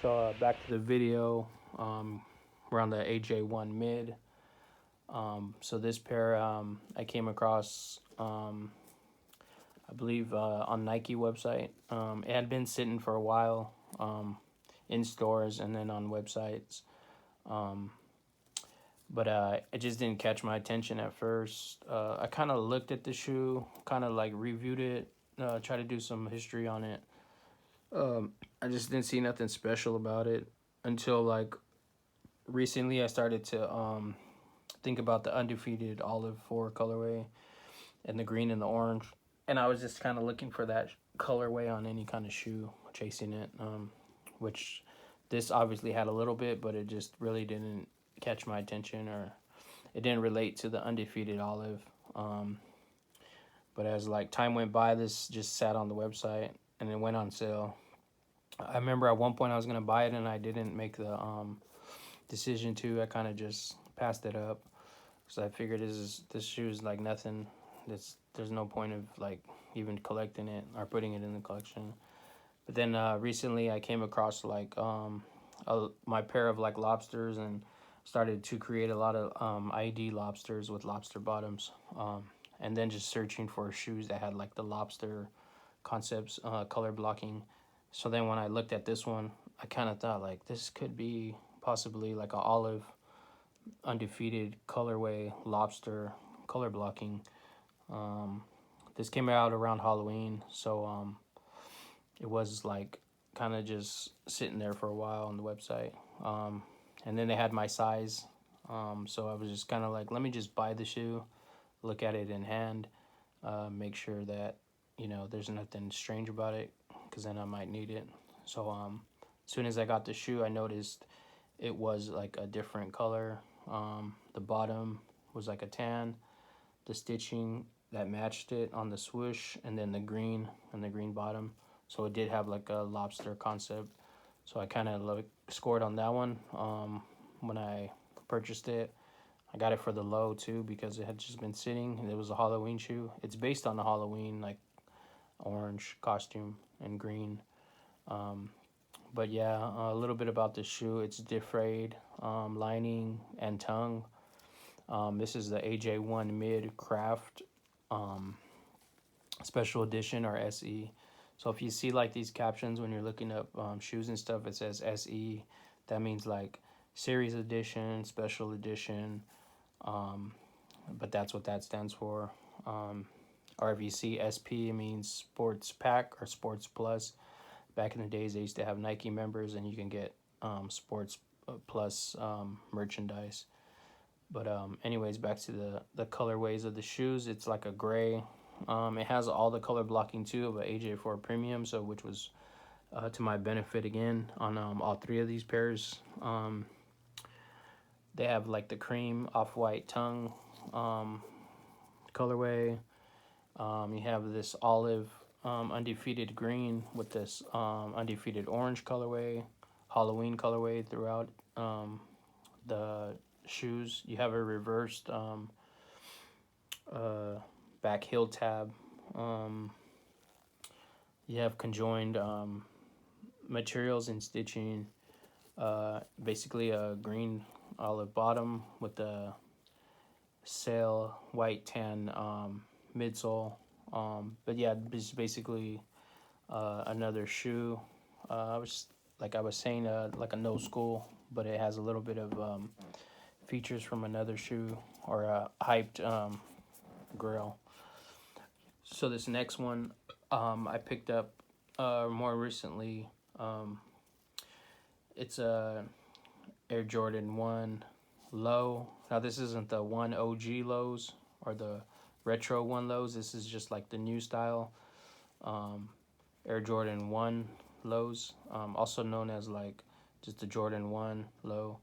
So back to the video. We're on the AJ1 mid. So this pair I came across, I believe, on Nike website. It had been sitting for a while in stores and then on websites. Um, but it just didn't catch my attention at first. I kind of looked at the shoe, kind of like reviewed it, tried to do some history on it. I just didn't see nothing special about it until like recently I started to think about the undefeated olive 4 colorway and the green and the orange, and I was just kind of looking for that colorway on any kind of shoe, chasing it, which this obviously had a little bit, but it just really didn't catch my attention, or it didn't relate to the undefeated olive. But as like time went by, this just sat on the website and it went on sale. I remember at one point I was gonna buy it and I didn't make the decision to. I kind of just passed it up because I figured this shoe is like nothing. There's no point of like even collecting it or putting it in the collection. But then recently I came across like my pair of like lobsters and started to create a lot of ID lobsters with lobster bottoms. And then just searching for shoes that had like the lobster concepts, color blocking. So then when I looked at this one, I kind of thought like this could be possibly like a olive undefeated colorway lobster color blocking. Um, this came out around Halloween, so it was like kind of just sitting there for a while on the website. And then they had my size, so I was just kind of like, let me just buy the shoe, look at it in hand, make sure that there's nothing strange about it, because then I might need it. So as soon as I got the shoe, I noticed it was like a different color. The bottom was like a tan, the stitching that matched it on the swoosh, and then the green and the green bottom. So it did have like a lobster concept. So I kind of like scored on that one when I purchased it. I got it for the low too because it had just been sitting and it was a Halloween shoe. It's based on the Halloween like orange costume and green. Um, but yeah, a little bit about the shoe. It's defrayed, lining and tongue. This is the AJ1 Mid Craft um, Special Edition, or SE. So if you see like these captions when you're looking up shoes and stuff, it says SE. That means like series edition, special edition. Um, but that's what that stands for. Or if you see SP, it means sports pack or sports plus. Back in the days, they used to have Nike members, and you can get sports plus merchandise. But anyways, back to the colorways of the shoes. It's like a gray. It has all the color blocking too of an AJ4 Premium, so which was to my benefit again on all three of these pairs. They have like the cream off-white tongue colorway. You have this olive undefeated green with this undefeated orange colorway, Halloween colorway throughout the shoes. You have a reversed back heel tab. Um, you have conjoined materials and stitching. Basically a green olive bottom with the sail white tan midsole. But yeah, it's basically another shoe. I was saying, like a no school, but it has a little bit of features from another shoe or a hyped grail. So this next one I picked up more recently. It's a Air Jordan 1 low. Now this isn't the 1 OG lows or the retro 1 lows. This is just like the new style Air Jordan 1 lows, also known as like just the Jordan 1 low.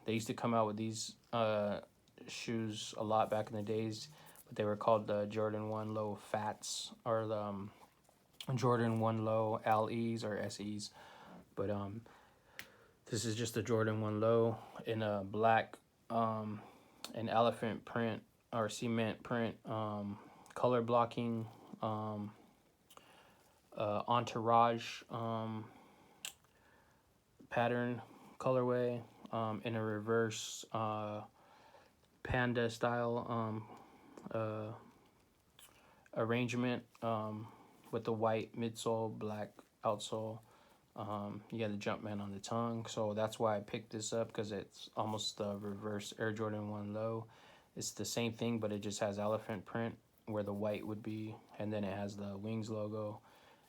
They used to come out with these shoes a lot back in the days, but they were called the Jordan 1 low fats, or the Jordan 1 low LEs or SEs. But this is just the Jordan 1 low in a black an elephant print or cement print color blocking entourage pattern colorway, in a reverse panda style arrangement, with the white midsole, black outsole. You got the Jumpman on the tongue, so that's why I picked this up, because it's almost the reverse Air Jordan 1 low. It's the same thing, but it just has elephant print where the white would be, and then it has the Wings logo.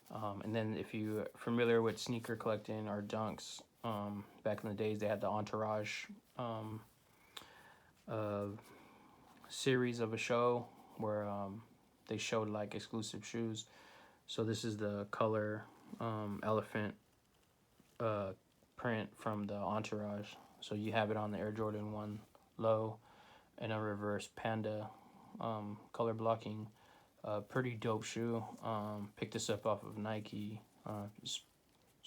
And then if you're familiar with sneaker collecting or dunks, back in the days they had the Entourage uh, series of a show where they showed like exclusive shoes. So this is the color elephant print from the Entourage. So you have it on the Air Jordan 1 low and a reverse panda color blocking. Pretty dope shoe. Picked this up off of Nike. It's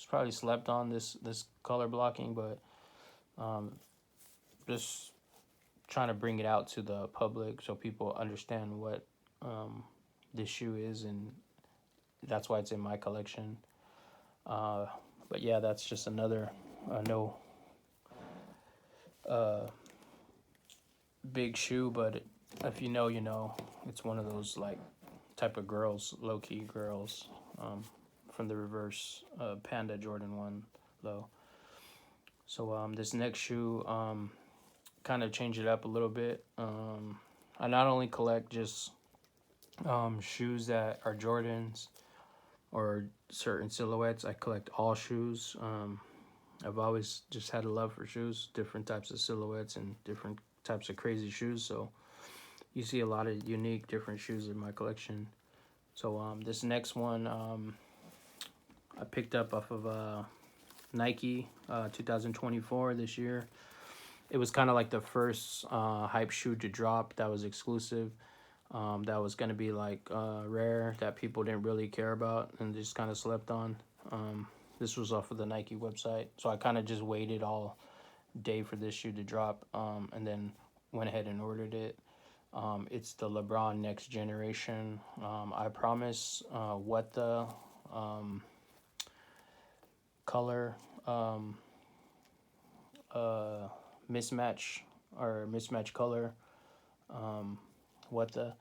probably slept on this color blocking, but just trying to bring it out to the public so people understand what this shoe is, and that's why it's in my collection. But yeah, that's just another no big shoe, but if you know, you know. It's one of those like type of girls, low key girls, from the reverse Panda Jordan 1 low. So this next shoe, kind of change it up a little bit. I not only collect just shoes that are Jordans or certain silhouettes. I collect all shoes. I've always just had a love for shoes, different types of silhouettes and different types of crazy shoes. So you see a lot of unique, different shoes in my collection. So this next one I picked up off of Nike 2024 this year. It was kind of like the first hype shoe to drop that was exclusive. That was going to be like rare, that people didn't really care about and just kind of slept on. This was off of the Nike website. So I kind of just waited all day for this shoe to drop, and then went ahead and ordered it. It's the LeBron Next Generation. I promise what the color mismatch or mismatch color. What the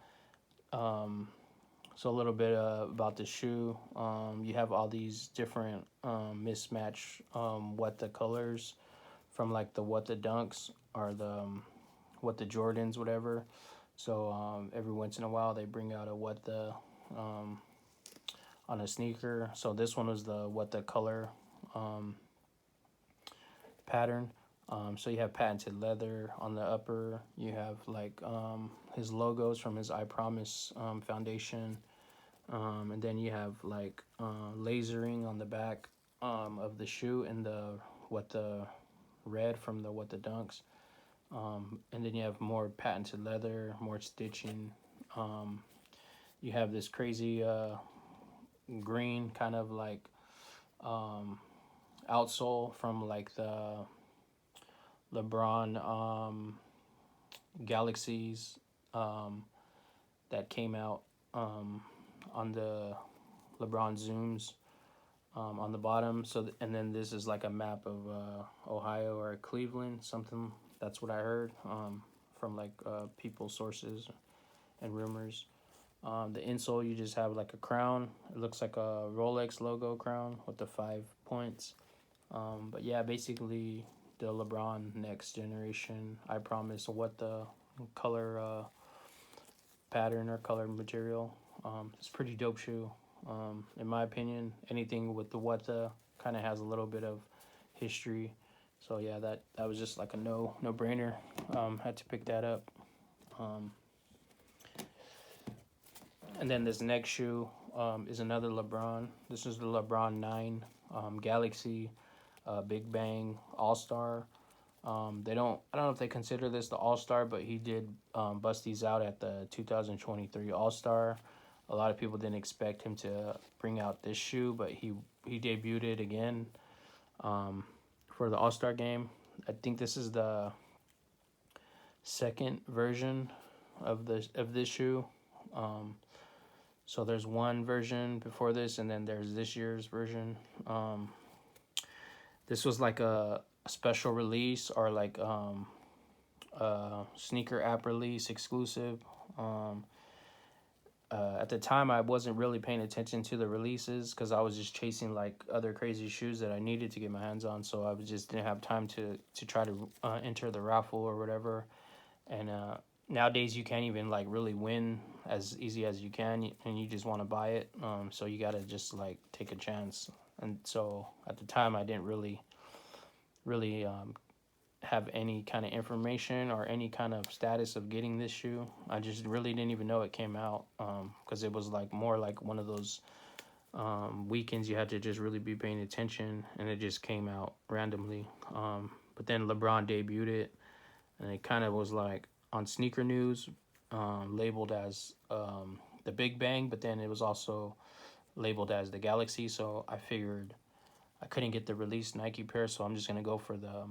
So a little bit about the shoe. You have all these different mismatch what the colors from like the what the dunks or the what the Jordans, whatever. So every once in a while they bring out a what the on a sneaker. So this one was the what the color pattern. So you have patented leather on the upper. You have like his logos from his I Promise foundation. And then you have like lasering on the back of the shoe and the what the red from the what the dunks. And then you have more patented leather, more stitching. You have this crazy green kind of like outsole from like the LeBron Galaxies that came out on the LeBron Zooms on the bottom. So and then this is like a map of Ohio or Cleveland, something. That's what I heard from like people's sources and rumors. The insole, you just have like a crown. It looks like a Rolex logo crown with the 5 points. But yeah, basically the LeBron Next Generation. I promise what the color pattern or color material. It's a pretty dope shoe. In my opinion, anything with the what the kind of has a little bit of history. So yeah, that was just like a no brainer. Had to pick that up. And then this next shoe is another LeBron. This is the LeBron 9 Galaxy Big Bang All Star. I don't know if they consider this the All Star, but he did bust these out at the 2023 All Star. A lot of people didn't expect him to bring out this shoe, but he debuted it again for the All Star game. I think this is the second version of this shoe. So there's one version before this, and then there's this year's version. This was like a special release, or like sneaker app release exclusive. Um, at the time, I wasn't really paying attention to the releases because I was just chasing like other crazy shoes that I needed to get my hands on. So I was just didn't have time to try to enter the raffle or whatever. And nowadays, you can't even like really win as easy as you can, and you just want to buy it. So you gotta just like take a chance. And so at the time, I didn't really have any kind of information or any kind of status of getting this shoe. I just really didn't even know it came out, because it was like more like one of those weekends you had to just really be paying attention, and it just came out randomly. But then LeBron debuted it, and it kind of was like on Sneaker News, labeled as the Big Bang, but then it was also labeled as the Galaxy. So I figured I couldn't get the released Nike pair, so I'm just gonna go for the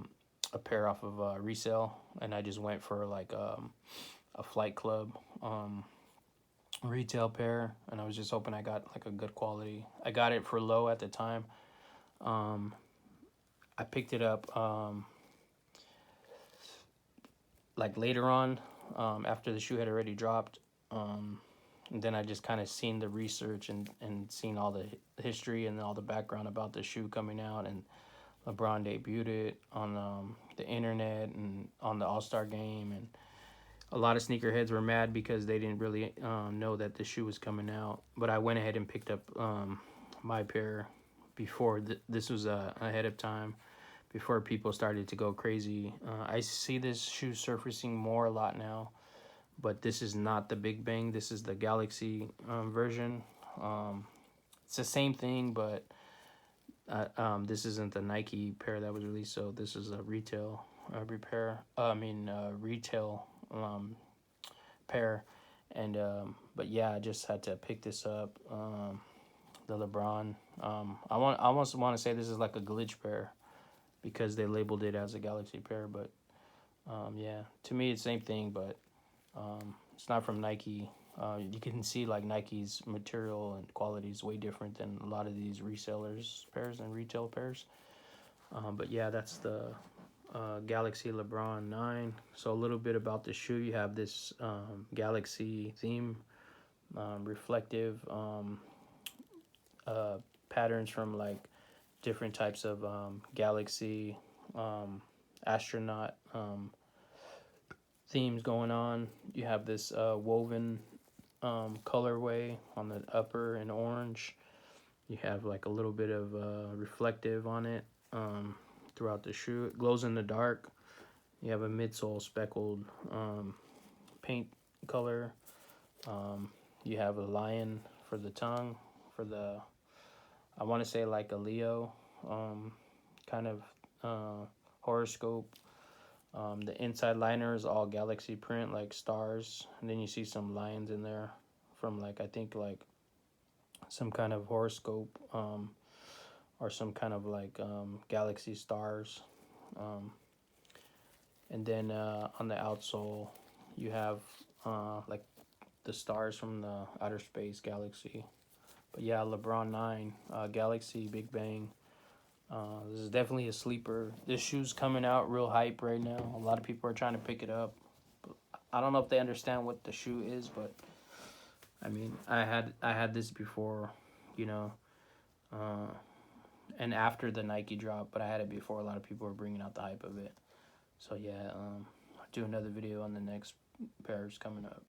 a pair off of resale, and I just went for like a Flight Club retail pair, and I was just hoping I got like a good quality. I got it for low at the time. Um, I picked it up like later on, after the shoe had already dropped. And then I just kind of seen the research and seen all the history and all the background about the shoe coming out, and LeBron debuted it on the internet and on the All-Star game, and a lot of sneakerheads were mad because they didn't really know that the shoe was coming out. But I went ahead and picked up my pair before this was ahead of time, before people started to go crazy. I see this shoe surfacing more a lot now, but this is not the Big Bang. This is the Galaxy version. It's the same thing, but this isn't the Nike pair that was released. So this is a retail retail pair. And but yeah, I just had to pick this up. The LeBron. I almost want to say this is like a glitch pair because they labeled it as a Galaxy pair, but yeah, to me it's the same thing, but it's not from Nike. You can see like Nike's material and quality is way different than a lot of these resellers pairs and retail pairs. But yeah, that's the Galaxy LeBron 9. So a little bit about the shoe. You have this Galaxy theme, reflective patterns from like different types of Galaxy astronaut themes going on. You have this woven colorway on the upper in orange. You have like a little bit of reflective on it throughout the shoe. It glows in the dark. You have a midsole speckled paint color. You have a lion for the tongue, for the, I want to say like a Leo kind of horoscope. The inside liner is all galaxy print, like stars, and then you see some lions in there from like, I think like some kind of horoscope, or some kind of like galaxy stars. And then on the outsole you have like the stars from the outer space galaxy. But yeah, LeBron 9, Galaxy Big Bang. This is definitely a sleeper. This shoe's coming out real hype right now. A lot of people are trying to pick it up. I don't know if they understand what the shoe is, but I mean, I had this before, you know, and after the Nike drop, but I had it before a lot of people were bringing out the hype of it. So yeah, I'll do another video on the next pairs coming up.